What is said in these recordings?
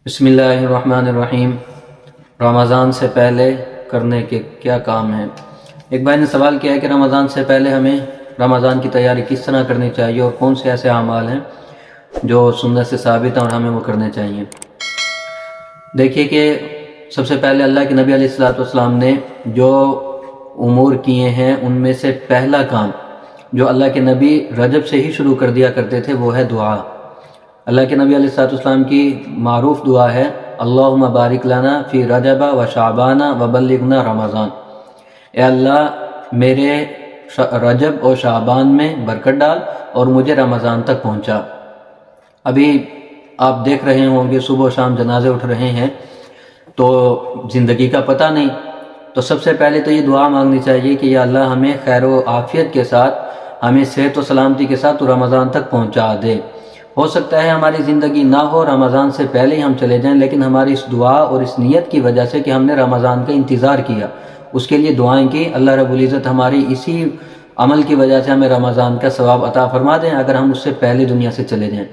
بسم اللہ الرحمن الرحیم۔ رمضان سے پہلے کرنے کے کیا کام ہیں؟ ایک بھائی نے سوال کیا ہے کہ رمضان سے پہلے ہمیں رمضان کی تیاری کس طرح کرنی چاہیے اور کون سے ایسے اعمال ہیں جو سنت سے ثابت ہیں اور ہمیں وہ کرنے چاہیے۔ دیکھیے کہ سب سے پہلے اللہ کے نبی علیہ الصلوۃ والسلام نے جو امور کیے ہیں ان میں سے پہلا کام جو اللہ کے نبی رجب سے ہی شروع کر دیا کرتے تھے وہ ہے دعا۔ اللہ کے نبی علیہ الصلوۃ والسلام کی معروف دعا ہے اللہم بارک لنا فی رجب و شعبان و بلغنا رمضان۔ اے اللہ میرے رجب اور شعبان میں برکت ڈال اور مجھے رمضان تک پہنچا۔ ابھی آپ دیکھ رہے ہوں گے صبح و شام جنازے اٹھ رہے ہیں تو زندگی کا پتہ نہیں، تو سب سے پہلے تو یہ دعا مانگنی چاہیے کہ یا اللہ ہمیں خیر و عافیت کے ساتھ، ہمیں صحت و سلامتی کے ساتھ تو رمضان تک پہنچا دے۔ ہو سکتا ہے ہماری زندگی نہ ہو رمضان سے پہلے ہی ہم چلے جائیں، لیکن ہماری اس دعا اور اس نیت کی وجہ سے کہ ہم نے رمضان کا انتظار کیا، اس کے لیے دعائیں کی، اللہ رب العزت ہماری اسی عمل کی وجہ سے ہمیں رمضان کا ثواب عطا فرما دیں اگر ہم اس سے پہلے دنیا سے چلے جائیں۔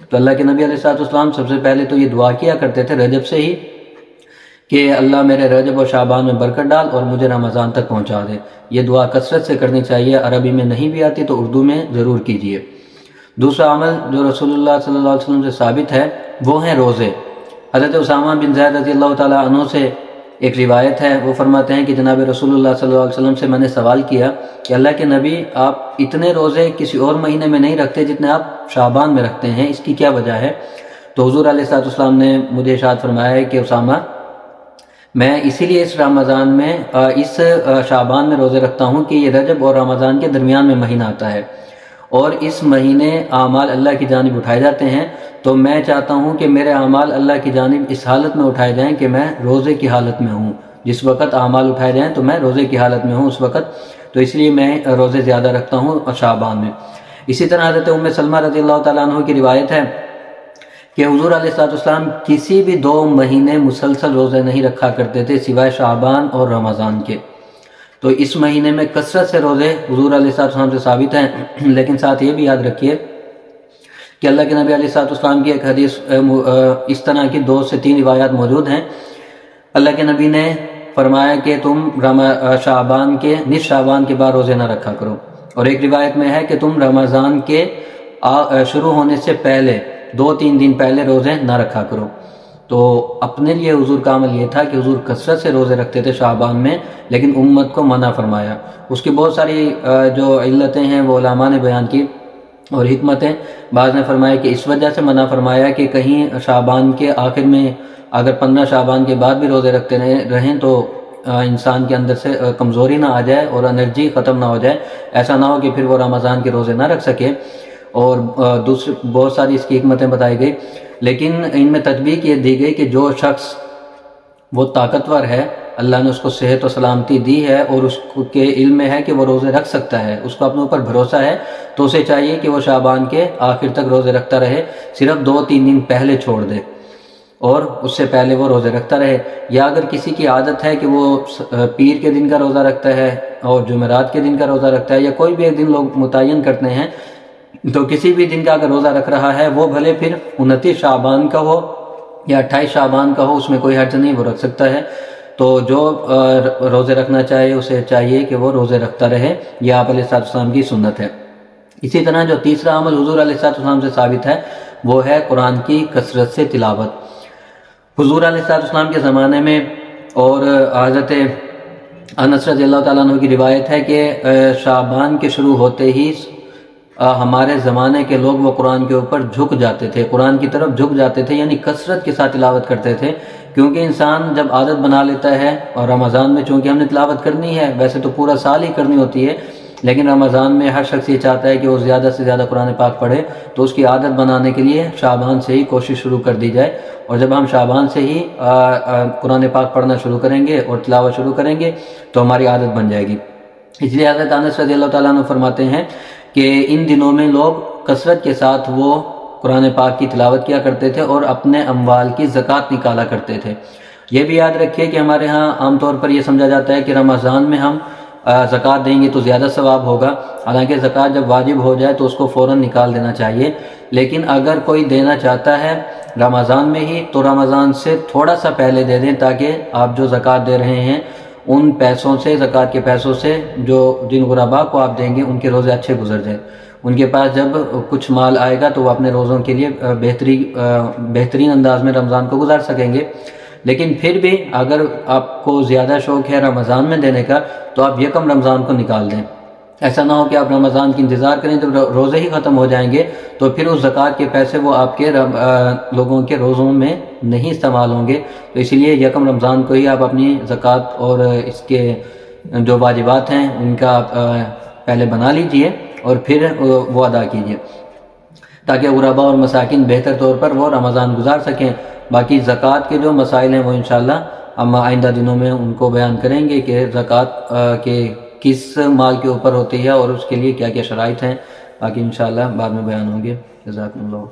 تو اللہ کے نبی علیہ الصلوۃ والسلام سب سے پہلے تو یہ دعا کیا کرتے تھے رجب سے ہی کہ اللہ میرے رجب و شعبان میں برکت ڈال اور مجھے رمضان تک پہنچا دے۔ یہ دعا کثرت سے کرنی چاہیے، عربی میں نہیں بھی آتی تو اردو میں ضرور کیجیے۔ دوسرا عمل جو رسول اللہ صلی اللہ علیہ وسلم سے ثابت ہے وہ ہیں روزے۔ حضرت اسامہ بن زید رضی اللہ تعالیٰ عنہ سے ایک روایت ہے، وہ فرماتے ہیں کہ جناب رسول اللہ صلی اللہ علیہ وسلم سے میں نے سوال کیا کہ اللہ کے نبی آپ اتنے روزے کسی اور مہینے میں نہیں رکھتے جتنے آپ شعبان میں رکھتے ہیں، اس کی کیا وجہ ہے؟ تو حضور علیہ الصلوۃ والسلام نے مجھے ارشاد فرمایا ہے کہ اسامہ میں اسی لیے اس رمضان میں اس شعبان میں روزے رکھتا ہوں کہ یہ رجب اور رمضان کے درمیان میں مہینہ آتا ہے اور اس مہینے اعمال اللہ کی جانب اٹھائے جاتے ہیں، تو میں چاہتا ہوں کہ میرے اعمال اللہ کی جانب اس حالت میں اٹھائے جائیں کہ میں روزے کی حالت میں ہوں۔ جس وقت اعمال اٹھائے جائیں تو میں روزے کی حالت میں ہوں اس وقت، تو اس لیے میں روزے زیادہ رکھتا ہوں شعبان میں۔ اسی طرح حضرت ام سلمہ رضی اللہ تعالیٰ عنہ کی روایت ہے کہ حضور علیہ الصلوۃ والسلام کسی بھی 2 مہینے مسلسل روزے نہیں رکھا کرتے تھے سوائے شعبان اور رمضان کے۔ تو اس مہینے میں کثرت سے روزے حضور علیہ الصلوۃ والسلام سے ثابت ہیں، لیکن ساتھ یہ بھی یاد رکھیے کہ اللہ کے نبی علیہ الصلوۃ والسلام کی ایک حدیث اس طرح کی 2 سے 3 روایات موجود ہیں۔ اللہ کے نبی نے فرمایا کہ تم نصف شعبان کے بعد روزے نہ رکھا کرو، اور ایک روایت میں ہے کہ تم رمضان کے شروع ہونے سے پہلے 2-3 دن پہلے روزے نہ رکھا کرو۔ تو اپنے لیے حضور کا عمل یہ تھا کہ حضور کثرت سے روزے رکھتے تھے شعبان میں، لیکن امت کو منع فرمایا۔ اس کی بہت ساری جو علتیں ہیں وہ علماء نے بیان کی اور حکمتیں، بعض نے فرمایا کہ اس وجہ سے منع فرمایا کہ کہیں شعبان کے آخر میں اگر 15 شعبان کے بعد بھی روزے رکھتے رہیں تو انسان کے اندر سے کمزوری نہ آ جائے اور انرجی ختم نہ ہو جائے، ایسا نہ ہو کہ پھر وہ رمضان کے روزے نہ رکھ سکے، اور دوسری بہت ساری اس کی حکمتیں بتائی گئی۔ لیکن ان میں تطبیق یہ دی گئی کہ جو شخص وہ طاقتور ہے، اللہ نے اس کو صحت و سلامتی دی ہے اور اس کے علم میں ہے کہ وہ روزے رکھ سکتا ہے، اس کو اپنے اوپر بھروسہ ہے، تو اسے چاہیے کہ وہ شعبان کے آخر تک روزے رکھتا رہے، صرف 2-3 دن پہلے چھوڑ دے اور اس سے پہلے وہ روزے رکھتا رہے۔ یا اگر کسی کی عادت ہے کہ وہ پیر کے دن کا روزہ رکھتا ہے اور جمعرات کے دن کا روزہ رکھتا ہے، یا کوئی بھی ایک دن لوگ متعین کرتے ہیں، تو کسی بھی دن کا اگر روزہ رکھ رہا ہے وہ بھلے پھر 29 شعبان کا ہو یا 28 شعبان کا ہو، اس میں کوئی حرج نہیں، وہ رکھ سکتا ہے۔ تو جو روزے رکھنا چاہے اسے چاہیے کہ وہ روزے رکھتا رہے، یہ آپ علیہ الصلوۃ والسلام کی سنت ہے۔ اسی طرح جو تیسرا عمل حضور علیہ الصلوۃ والسلام سے ثابت ہے وہ ہے قرآن کی کثرت سے تلاوت۔ حضور علیہ الصلوۃ والسلام کے زمانے میں، اور حضرت انس رضی اللہ تعالیٰ عنہ کی روایت ہے کہ شعبان کے شروع ہوتے ہی ہمارے زمانے کے لوگ وہ قرآن کے اوپر جھک جاتے تھے، قرآن کی طرف جھک جاتے تھے، یعنی کثرت کے ساتھ تلاوت کرتے تھے، کیونکہ انسان جب عادت بنا لیتا ہے، اور رمضان میں چونکہ ہم نے تلاوت کرنی ہے، ویسے تو پورا سال ہی کرنی ہوتی ہے، لیکن رمضان میں ہر شخص یہ چاہتا ہے کہ وہ زیادہ سے زیادہ قرآن پاک پڑھے، تو اس کی عادت بنانے کے لیے شعبان سے ہی کوشش شروع کر دی جائے، اور جب ہم شعبان سے ہی قرآن پاک پڑھنا شروع کریں گے اور تلاوت شروع کریں گے تو ہماری عادت بن جائے گی۔ اس لیے حضرت انس رضی اللہ تعالیٰ عنہ فرماتے ہیں کہ ان دنوں میں لوگ کثرت کے ساتھ وہ قرآن پاک کی تلاوت کیا کرتے تھے اور اپنے اموال کی زکوٰۃ نکالا کرتے تھے۔ یہ بھی یاد رکھیے کہ ہمارے ہاں عام طور پر یہ سمجھا جاتا ہے کہ رمضان میں ہم زکوٰۃ دیں گے تو زیادہ ثواب ہوگا. حالانکہ زکوٰۃ جب واجب ہو جائے تو اس کو فوراً نکال دینا چاہیے. لیکن اگر کوئی دینا چاہتا ہے رمضان میں ہی تو رمضان سے تھوڑا سا پہلے دے دیں، تاکہ آپ جو زکوٰۃ دے رہے ہیں ان پیسوں سے، زکوٰۃ کے پیسوں سے جو جن غرباء کو آپ دیں گے ان کے روزے اچھے گزر جائیں. ان کے پاس جب کچھ مال آئے گا تو وہ اپنے روزوں کے لیے بہترین انداز میں رمضان کو گزار سکیں گے. لیکن پھر بھی اگر آپ کو زیادہ شوق ہے رمضان میں دینے کا تو آپ یکم رمضان کو نکال دیں. ایسا نہ ہو کہ آپ رمضان کی انتظار کریں جب روزے ہی ختم ہو جائیں گے تو پھر اس زکوٰۃ کے پیسے وہ آپ کے لوگوں کے روزوں میں نہیں استعمال ہوں گے. تو اسی لیے یکم رمضان کو ہی آپ اپنی زکوٰۃ اور اس کے جو واجبات ہیں ان کا آپ پہلے بنا لیجئے اور پھر وہ ادا کیجئے، تاکہ غرباء اور مساکین بہتر طور پر وہ رمضان گزار سکیں. باقی زکوٰۃ کے جو مسائل ہیں وہ انشاءاللہ ہم آئندہ دنوں میں ان کو بیان کریں گے کہ زکوٰۃ کے کس مال کے اوپر ہوتی ہے اور اس کے لیے کیا کیا شرائط ہیں. باقی انشاءاللہ بعد میں بیان ہوں گے. جزاکم اللہ.